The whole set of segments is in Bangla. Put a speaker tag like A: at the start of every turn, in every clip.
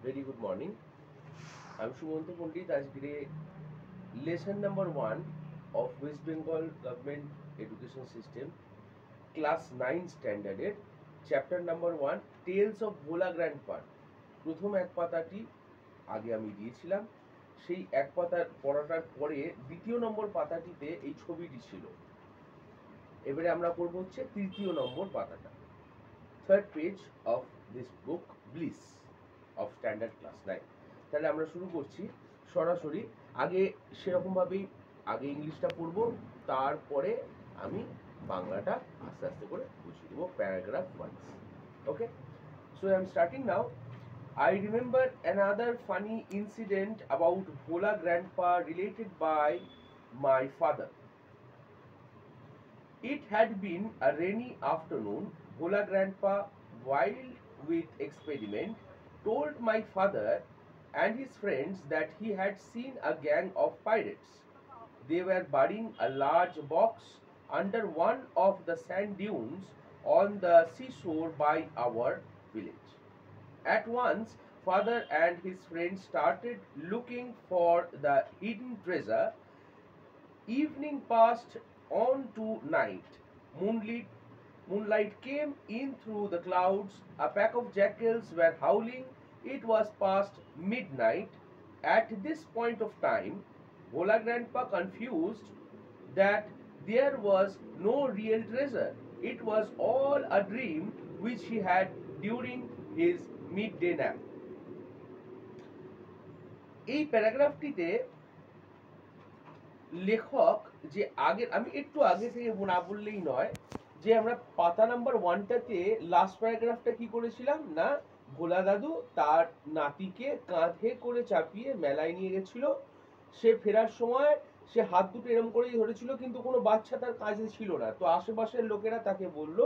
A: Very good morning. I'm Shumanta Pandit. Ajgire lesson number 1 of West Bengal Government Education System, class 9 standard, chapter number 1, Tales of Bhola Grandpa. প্রথম এক পাতাটি আগে আমি দিয়েছিলাম, সেই এক পাতার পড়াটার পরে দ্বিতীয় নম্বর পাতাটিতে এই ছবিটি ছিল। এবারে আমরা করব হচ্ছে তৃতীয় নম্বর পাতাটা, third page of this book bliss of standard class 9। তাহলে আমরা শুরু করছি সরাসরি। আগে সেরকমভাবেই আগে ইংলিশটা পড়ব, তারপরে আমি বাংলাটা আস্তে আস্তে করে বুঝিয়ে দেবো paragraph wise. Okay, so I am starting now. I remember another funny incident about Bhola Grandpa related by my father. It had been a rainy afternoon. Bhola Grandpa, wild with experiment, told my father and his friends that he had seen a gang of pirates. They were burying a large box under one of the sand dunes on the seashore by our village. At once, father and his friends started looking for the hidden treasure. Evening passed on to night. Moonlight came in through the clouds. A pack of jackals were howling. It was past midnight. At this point of time, Bhola Grandpa confused that there was no real treasure. It was all a dream which he had during his midday nap. এই প্যারাগ্রাফটিতে লেখক যে আগের, আমি একটু আগে থেকে না বললেই নয়, যে আমরা পাতা নাম্বার 1টাতে লাস্ট প্যারাগ্রাফটা কি করেছিলাম না, ভোলা দাদু তার নাতিকে কাঁধে করে চাপিয়ে মেলায় নিয়ে গেছিল। সে ফেরার সময় সে হাত দুটো এরম করেই ধরেছিল, কিন্তু কোনো বাচ্চা তার কাছে ছিল না। তো আশেপাশের লোকেরা তাকে বলল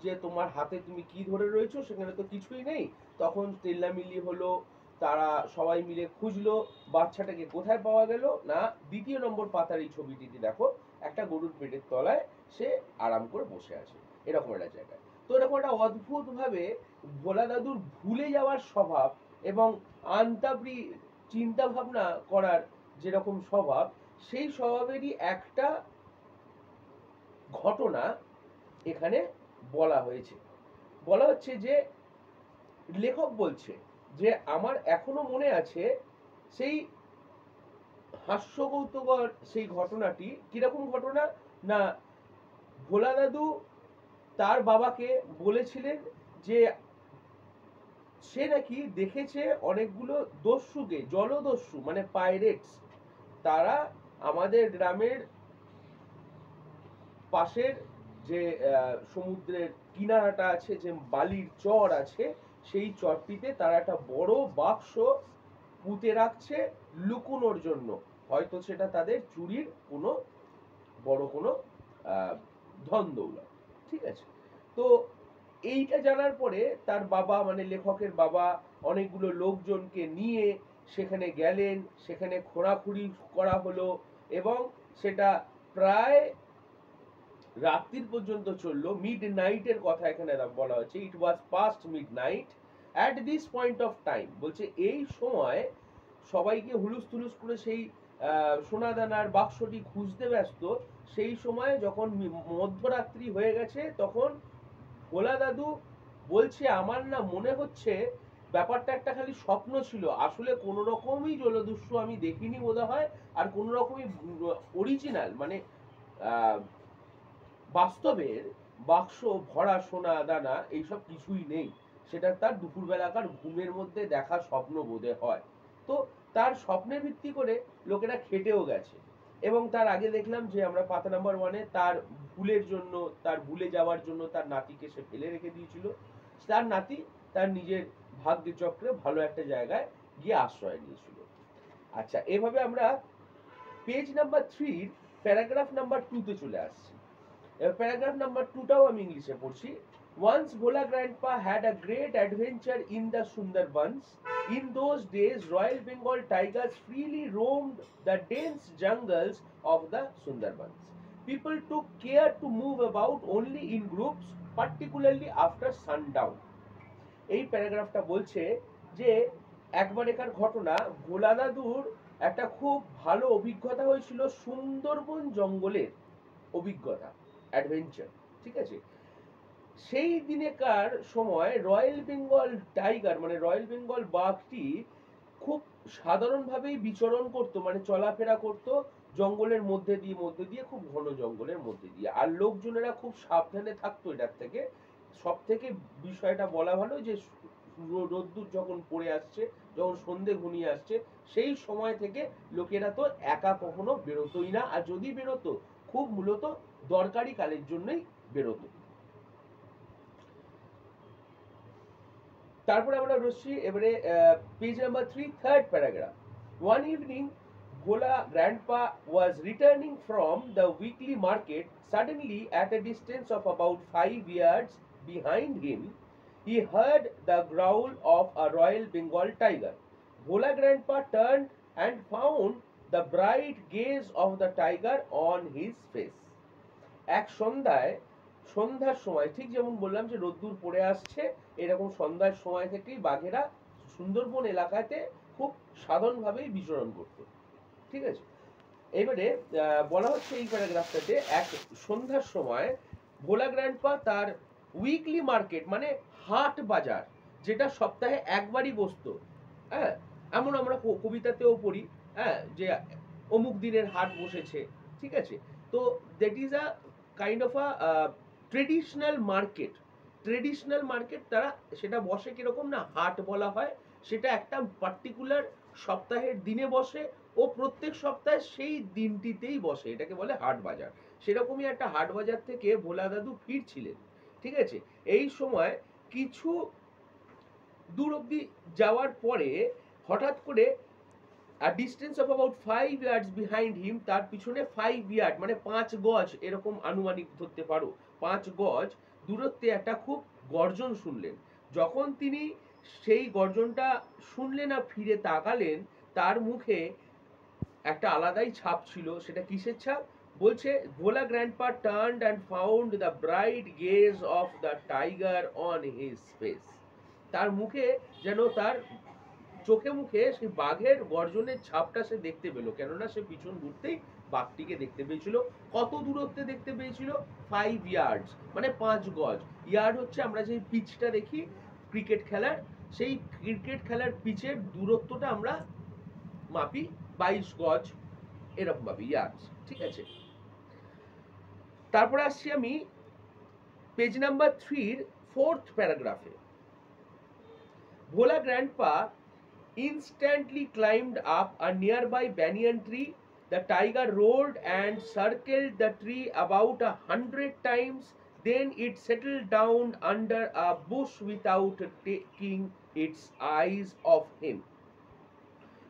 A: যে তোমার হাতে তুমি কি ধরে রয়েছো, সেখানে তো কিছুই নেই। তখন তেল্লামিল্লি হলো, তারা সবাই মিলে খুঁজলো বাচ্চাটাকে কোথায় পাওয়া গেল না, দ্বিতীয় নম্বর পাতার এই ছবিটিতে দেখো একটা গরুর পেটের তলায় সে আরাম করে বসে আছে, এরকম একটা জায়গায়। তো এরকম একটা অদ্ভুত ভাবে ভোলা দাদুর ভুলে যাওয়ার স্বভাব এবং আন্তাবৃ চিন্তা ভাবনা করার যেরকম স্বভাব, সেই স্বভাবেরই একটা ঘটনা এখানে বলা হয়েছে। বলা হচ্ছে যে লেখক বলছে যে আমার এখনো মনে আছে সেই হাস্যকৌতুকর সেই ঘটনাটি। কিরকম ঘটনা না, ভোলা দাদু তার বাবাকে বলেছিলেন যে সে নাকি দেখেছে অনেকগুলো দস্যুকে, জলদস্যু মানে পাইরেটস, তারা আমাদের গ্রামের পাশের যে সমুদ্রের কিনারাটা আছে, যে বালির চর আছে, সেই চরটিতে তারা একটা বড় বাক্স পুঁতে রাখছে লুকোনোর জন্য। হয়তো সেটা তাদের চুরির কোনো বড় কোনো ধন দৌলত, ঠিক আছে। তো এইটা জানার পরে তার বাবা মানে লেখকের বাবা অনেকগুলো লোকজনকে নিয়ে সেখানে গেলেন, সেখানে খোঁড়াখুড়ি করা হলো এবং সেটা প্রায় রাত্রির পর্যন্ত চললো। মিড নাইটের কথা এখানে বলা হচ্ছে, it was past midnight at this point of time. বলছে এই সময় সবাইকে হুলুস তুলুস করে সেই সোনাদানার বাক্সটি খুঁজতে ব্যস্ত। সেই সময় যখন মধ্যরাত্রি হয়ে গেছে, তখন ভোলা দাদু বলছে আমার না মনে হচ্ছে ব্যাপারটা একটা খালি স্বপ্ন ছিল, আসলে কোনো রকমই জলদস্যু আমি দেখিনি বোধ হয়, আর কোনো রকমই অরিজিনাল মানে বাস্তবের বাক্স ভরা সোনা দানা এইসব কিছুই নেই। সেটা তার দুপুরবেলাকার ঘুমের মধ্যে দেখা স্বপ্ন বোধে হয়। তো তার স্বপ্নের ভিত্তি করে লোকেরা খেটেও গেছে। এবং তার আগে দেখলাম যে আমরা পাতা নাম্বার 1-এ তার ভুলের জন্য, তার ভুলে যাওয়ার জন্য তার নাতিকে সে ফেলে রেখে দিয়েছিল। তার নাতি তার নিজের ভাগ্যের চক্রে ভালো একটা জায়গায় গিয়ে আশ্রয় নিয়েছিল। আচ্ছা, এভাবে আমরা পেজ নাম্বার 3 প্যারাগ্রাফ নাম্বার 2-তে চলে আসছি। প্যারাগ্রাফ নাম্বার 2টাও আমি ইংলিশে পড়ছি। Once Bhola Grandpa had a great adventure in the Sundarbans. In those days, Royal Bengal tigers freely roamed the dense jungles of the Sundarbans. People took care to move about only in groups, particularly after sundown. এই প্যারাগ্রাফটা বলছে যে একবারেকার ঘটনা, ভোলা দাদুর একটা খুব ভালো অভিজ্ঞতা হয়েছিল সুন্দরবন জঙ্গলের অভিজ্ঞতা, অ্যাডভেঞ্চার, ঠিক আছে। সেই দিনেকার সময় রয়্যাল বেঙ্গল টাইগার মানে রয়্যাল বেঙ্গল বাঘটি খুব সাধারণভাবেই বিচরণ করত, মানে চলাফেরা করত জঙ্গলের মধ্যে দিয়ে খুব ঘন জঙ্গলের মধ্যে দিয়ে, আর লোকজনেরা খুব সাবধানে থাকতো এটার থেকে। সব থেকে বিষয়টা বলা ভালো যে রোদ্দুর যখন পড়ে আসছে, যখন সন্ধে ঘনিয়ে আসছে, সেই সময় থেকে লোকেরা তো একা কখনো বেরোতোই না, আর যদি বেরোতো খুব মূলত দরকারি কালের জন্যই বেরোতো। তারপরে আমরা রশ্মি এবারে page number 3, third paragraph. One evening Bhola grandpa was returning from the weekly market. Suddenly, at a distance of about 5 yards behind him, he heard the growl of a Royal Bengal tiger. Bhola grandpa turned and found the bright gaze of the tiger on his face. এক সন্ধ্যার সময়, ঠিক যেমন বললাম যে রোদ্দুর পড়ে আসছে, এরকম সন্ধ্যার সময় থেকেই বাঘেরা সুন্দরবন এলাকাতে খুব সাধারণভাবেই বিচরণ করত, ঠিক আছে। এবারে বলা হচ্ছে এই প্যারাগ্রাফটাতে, এক সন্ধ্যার সময় ভোলা গ্র্যান্ডপা তার উইকলি মার্কেট মানে হাট বাজার, যেটা সপ্তাহে একবারই বসতো, হ্যাঁ, এমন আমরা কবিতাতেও পড়ি, হ্যাঁ, যে অমুক দিনের হাট বসেছে, ঠিক আছে। তো that is a kind of a traditional market তারা সেটা বসে কিরকম না, হাট বলা হয়, সেটা একটা পার্টিকুলার সপ্তাহের দিনে বসে ও প্রত্যেক সপ্তাহে সেই দিনটিতেই বসে, এটাকে বলে হাট বাজার। সেরকমই একটা হাট বাজার থেকে ভোলা দাদু ফিরছিলেন, ঠিক আছে। এই সময় কিছু দূর অব্দি যাওয়ার পরে হঠাৎ করে a distance of about 5 yards behind him, তার পিছনে 5 ইয়ার্ড মানে 5 গজ এরকম আনুমানিক ধরতে পারো, 5 গজ দূরত্বে একটা খুব গর্জন শুনলেন। যখন তিনি সেই গর্জনটা শুনলেন আর ফিরে তাকালেন, তার মুখে একটা আলাদাই ছাপ ছিল। সেটা কিসের ছাপ? বলছে Bhola grandpa turned and found the bright gaze of the tiger on his face. তার মুখে যেন তার চোখে মুখে সেই বাঘের গর্জনের ছাপটা সে দেখতে পেল, কেননা সে পিছন ঘুরতেই বাঘটিকে দেখতে পেয়েছিল। কত দূরত্বে দেখতে পেয়েছিল? 5 ইয়ার্ডস মানে 5 গজ। ইয়ার্ড হচ্ছে আমরা যে পিচটা দেখি ক্রিকেট খেলার, সেই ক্রিকেট খেলার পিচের দূরত্বটা আমরা মাপি 22 গজ, এরকম ভাবে ইয়ার্ডস, ঠিক আছে। তারপরে আসছি আমি page number 3 fourth প্যারাগ্রাফে। Bhola grandpa instantly climbed up a nearby banyan tree. The tiger roared and circled the tree about 100 times. Then it settled down under a bush without taking its eyes off him.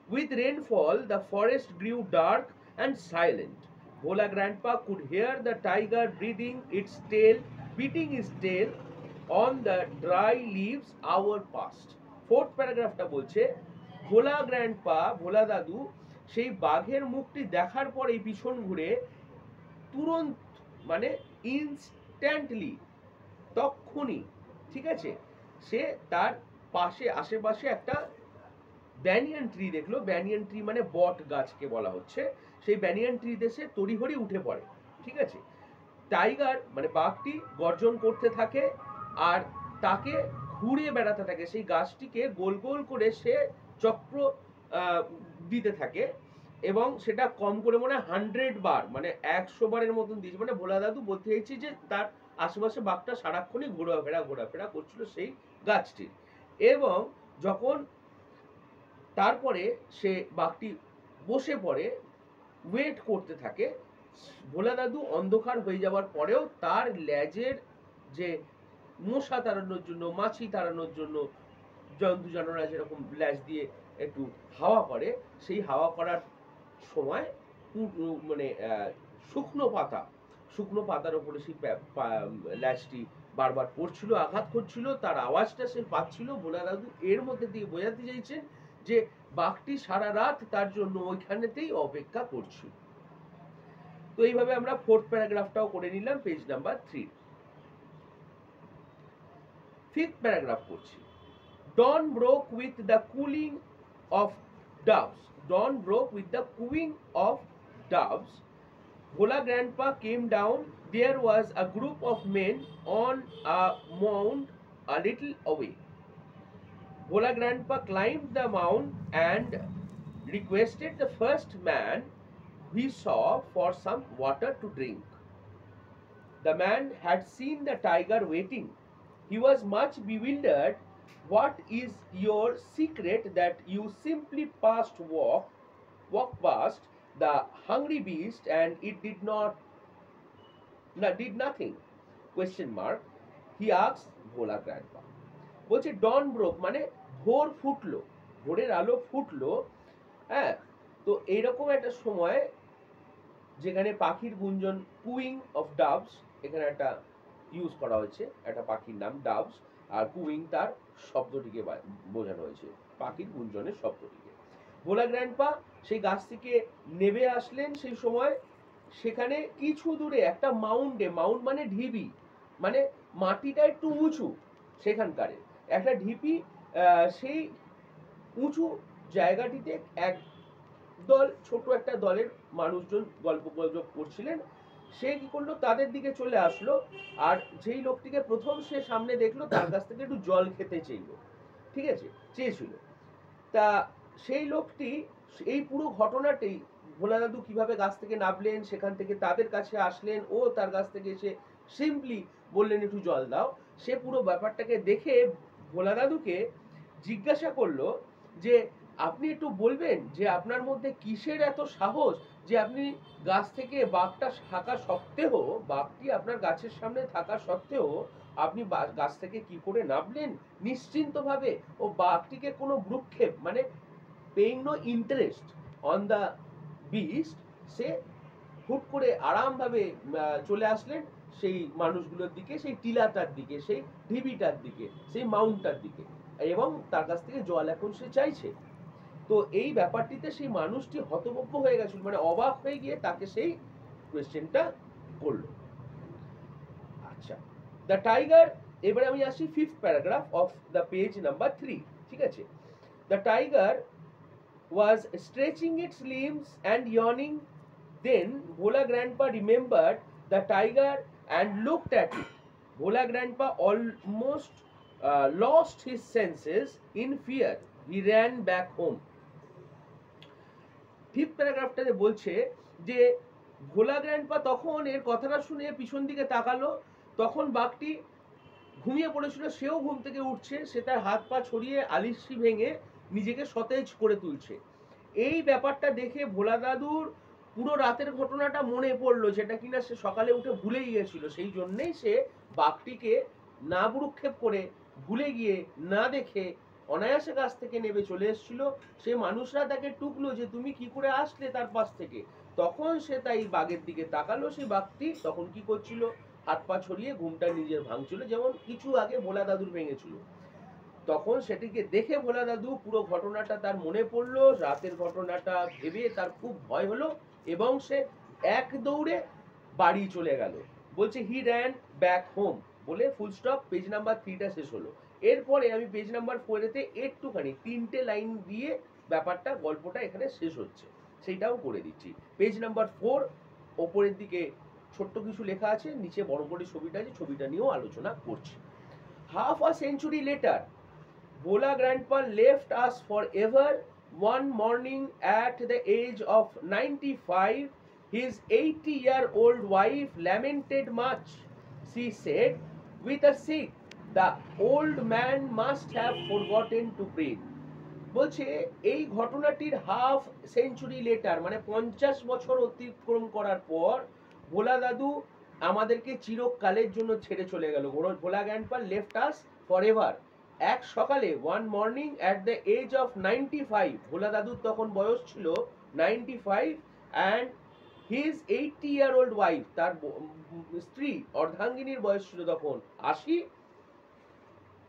A: With rainfall, the forest grew dark and silent. Bhola grandpa could hear the tiger beating his tail on the dry leaves hour past. Fourth paragraphটা বলছে ভোলা দাদু সেই বাঘের মুখটি দেখার পরে পিছন ঘুরে তুরন্ত মানে ইনস্ট্যান্টলি, তক্ষুনি, ঠিক আছে, সে তার পাশে আশেপাশে একটা ব্যানিয়ান ট্রি দেখলো। ব্যানিয়ান ট্রি মানে বট গাছকে বলা হচ্ছে। সেই ব্যানিয়ান ট্রি দেশে তড়িঘড়ি উঠে পড়ে, ঠিক আছে। টাইগার মানে বাঘটি গর্জন করতে থাকে আর তাকে ঘুরে বেড়াতে থাকে, সেই গাছটিকে গোল গোল করে সে চক্র দিতে থাকে, এবং সেটা কম করে মনে হয় 100 বার মানে 100 বারের মতন দিয়েছে। মানে ভোলা দাদু বলতে চাইছি যে তার আশেপাশে বাঘটা সারাক্ষণই ঘোরাফেরা করছিল সেই গাছটির। এবং যখন তারপরে সে বাঘটি বসে পড়ে ওয়েট করতে থাকে, ভোলা দাদু অন্ধকার হয়ে যাওয়ার পরেও তার লেজের যে মশা তাড়ানোর জন্য, মাছি তাড়ানোর জন্য জন্তু জানোয়াররা যেরকম লেজ দিয়ে একটু হাওয়া করে, সেই হাওয়া করার সময় মানে শুকনো পাতার উপরে সেই ল্যাজটি বারবার পড়ছিল, আঘাত করছিল, তার আওয়াজটা সে পাচ্ছিল। ভোলা দাদু এর মধ্যে দিয়ে বোঝাতে চাইছেন যে বাঘটি সারা রাত তার জন্য ওইখানেতেই অপেক্ষা করছিল। তো এইভাবে আমরা ফোর্থ প্যারাগ্রাফটাও করে নিলাম পেজ নাম্বার 3। ফিফথ প্যারাগ্রাফ করছি। Dawn broke with the cooling of doves. Dawn broke with the cooing of doves. Bhola Grandpa came down. There was a group of men on a mound a little away. Bhola Grandpa climbed the mound and requested the first man he saw for some water to drink. The man had seen the tiger waiting. He was much bewildered. What is your secret that you simply walk past the hungry beast and it did nothing? Question mark. He asked Bhola Grandpa. বলছে ডন ব্রোক মানে ভোর ফুটলো, ভোরের আলো ফুটলো। হ্যাঁ, তো এইরকম একটা সময় যেখানে পাখির গুঞ্জন, কুইং অফ ডাভস, এখানে একটা ইউজ করা হয়েছে, একটা পাখির নাম ডাভস, আর কুইং তার শব্দটিকে বোঝানো হয়েছে, পাখির গুঞ্জনের শব্দটিকে। ভোলা গ্র্যান্ডপা সেই গাছ থেকে নেমে আসলেন সেই সময়। সেখানে কিছু দূরে একটা মাউন্ট মানে ঢিবি, মানে মাটিটা একটু উঁচু, সেখানকারে একটা ঢিপি, সেই উঁচু জায়গাটিতে এক দল, ছোট একটা দলের মানুষজন গল্প গুজব করছিলেন। সে কি করলো, তাদের দিকে চলে আসলো, আর যেই লোকটিকে প্রথম সে সামনে দেখলো তার কাছ থেকে একটু জল খেতে চাইলো, ঠিক আছে, চেয়েছিল। তা সেই লোকটি এই পুরো ঘটনাটি, ভোলা দাদু কিভাবে গাছ থেকে নামলেন, সেখান থেকে তাদের কাছে আসলেন, ও তার কাছ থেকে এসে সিম্পলি বললেন একটু জল দাও, সে পুরো ব্যাপারটাকে দেখে ভোলা দাদুকে জিজ্ঞাসা করলো যে আপনি একটু বলবেন যে আপনার মধ্যে কিসের এত সাহস যে আপনি গাছ থেকে, বাঘটা থাকা সত্ত্বেও, বাঘটি আপনার গাছের সামনে থাকা সত্ত্বেও আপনি গাছ থেকে কি করে নামলেন নিশ্চিন্তভাবে, ও বাঘটিকে কোনো ভ্রুক্ষেপ মানে paying no interest on the beast, সে হুট করে আরামভাবে চলে আসলেন সেই মানুষগুলোর দিকে, সেই টিলাটার দিকে, সেই ঢিবিটার দিকে, সেই মাউন্টটার দিকে, এবং তার কাছ থেকে জল এখন সে চাইছে। তো এই ব্যাপারটিতে সেই মানুষটি হতভম্ব হয়ে গেছিল, মানে অবাক হয়ে গিয়ে তাকে সেই কোয়েশ্চেনটা করলো। আচ্ছা, দ্য টাইগার, এবারে আমি আসি fifth paragraph of the page number 3, ঠিক আছে। The tiger was stretching its limbs and yawning. Then Bhola Grandpa remembered the tiger and looked at it. Bhola Grandpa almost lost his senses in fear. He ran back home. Fifth প্যারাগ্রাফটাতে বলছে যে ভোলা গ্র্যান্ডপা তখন এর কথাটা শুনে পিছন দিকে তাকালো, তখন বাঘটি ঘুমিয়ে পড়েছিল, সেও ঘুম থেকে উঠছে, সে তার হাত পা ছড়িয়ে আলিশি ভেঙে নিজেকে সতেজ করে তুলছে। এই ব্যাপারটা দেখে ভোলা দাদুর পুরো রাতের ঘটনাটা মনে পড়লো, যেটা কিনা সে সকালে উঠে ভুলেই গিয়েছিল। সেই জন্যই সে বাঘটিকে না ভ্রুক্ষেপ করে, ভুলে গিয়ে, না দেখে অনায়াসে গাছ থেকে নেমে চলে এসেছিল। সে মানুষরা তাকে টুকলো যে তুমি কি করে আসলে তার পাশ থেকে। তখন সে তাই বাঘের দিকে তাকালো, সেই বাঘটি তখন কি করছিল, হাত পা ছড়িয়ে ঘুমটা নিজের ভাঙছিল, যেমন কিছু আগে ভোলা দাদুর ভেঙেছিল। তখন সেটিকে দেখে ভোলা দাদু পুরো ঘটনাটা তার মনে পড়লো, রাতের ঘটনাটা ভেবে তার খুব ভয় হলো, এবং সে এক দৌড়ে বাড়ি চলে গেল। বলছে হি র্যান ব্যাক হোম, বলে ফুল স্টপ, পেজ নাম্বার 3টা শেষ হলো। এরপরে আমি পেজ নাম্বার 4-তে একটুখানি 3টে লাইন দিয়ে ব্যাপারটা, গল্পটা এখানে শেষ হচ্ছে, সেইটাও করে দিচ্ছি। পেজ নাম্বার 4 ওপরের দিকে ছোট্ট কিছু লেখা আছে, নিচে বড় করে ছবিটা আছে, ছবিটা নিয়েও আলোচনা করছি। Half a century letter, Bhola Grandpa left us forever. One morning at the age of 95, his 80-year-old wife lamented much. She said with a sigh, the old man must have forgotten to breathe. বলছে এই ঘটনাটির হাফ সেঞ্চুরি লেটার মানে 50 বছর অতিক্রম করার পর ভোলা দাদু আমাদেরকে চিরকালের জন্য ছেড়ে চলে গেল। Bhola grandpa left us forever. এক সকালে, one morning at the age of 95, Bhola দাদুর তখন বয়স ছিল 95, অ্যান্ড হিজ 80-year-old ওয়াইফ, তার স্ত্রী অর্ধাঙ্গিনীর বয়স ছিল তখন 80।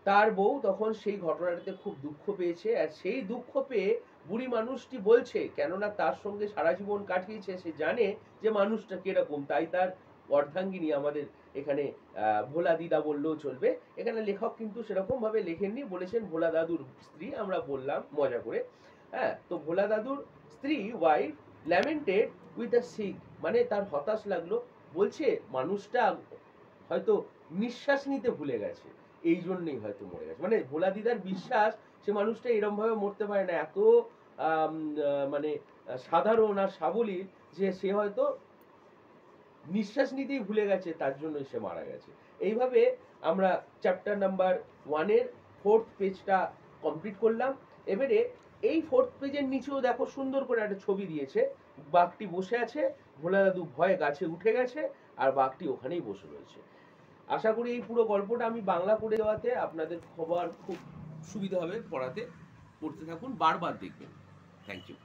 A: তার বউ তখন সেই ঘটনাটাতে খুব দুঃখ পেয়েছে, আর সেই দুঃখ পেয়ে বুড়ি মানুষটি বলছে, কেননা তার সঙ্গে সারা জীবন কাটিয়েছে, সে জানে যে মানুষটা কিরকম, তাই তার অর্ধাঙ্গিনী আমাদের এখানে ভোলা দিদা বললেও চলবে। এখানে লেখক কিন্তু সেরকম ভাবে লেখেননি, বলেছেন ভোলা দাদুর স্ত্রী, আমরা বললাম মজা করে। হ্যাঁ, তো ভোলা দাদুর স্ত্রী ওয়াইফ ল্যামেন্টেড উইথ আ সিক, মানে তার হতাশ লাগলো, বলছে মানুষটা হয়তো নিঃশ্বাস নিতে ভুলে গেছে, এই জন্যই হয়তো মরে গেছে। মানে ভোলা দিদার বিশ্বাস সে মানুষটা এরম ভাবে মরতে পারে না, এত মানে সাধারণ আর সাবলীল, যে সে হয়তো নিঃশ্বাস নিতেই ভুলে গেছে, তার জন্যই সে মারা গেছে। এইভাবে আমরা চ্যাপ্টার নাম্বার 1-এর 4th পেজটা কমপ্লিট করলাম। এবারে এই 4th পেজের নিচেও দেখো সুন্দর করে একটা ছবি দিয়েছে, বাঘটি বসে আছে, ভোলা দাদু ভয়ে গাছে উঠে গেছে, আর বাঘটি ওখানেই বসে রয়েছে। আশা করি এই পুরো গল্পটা আমি বাংলা করে দেওয়াতে আপনাদের খবর খুব সুবিধা হবে পড়াতে, পড়তে থাকুন, বারবার দেখবেন। Thank you.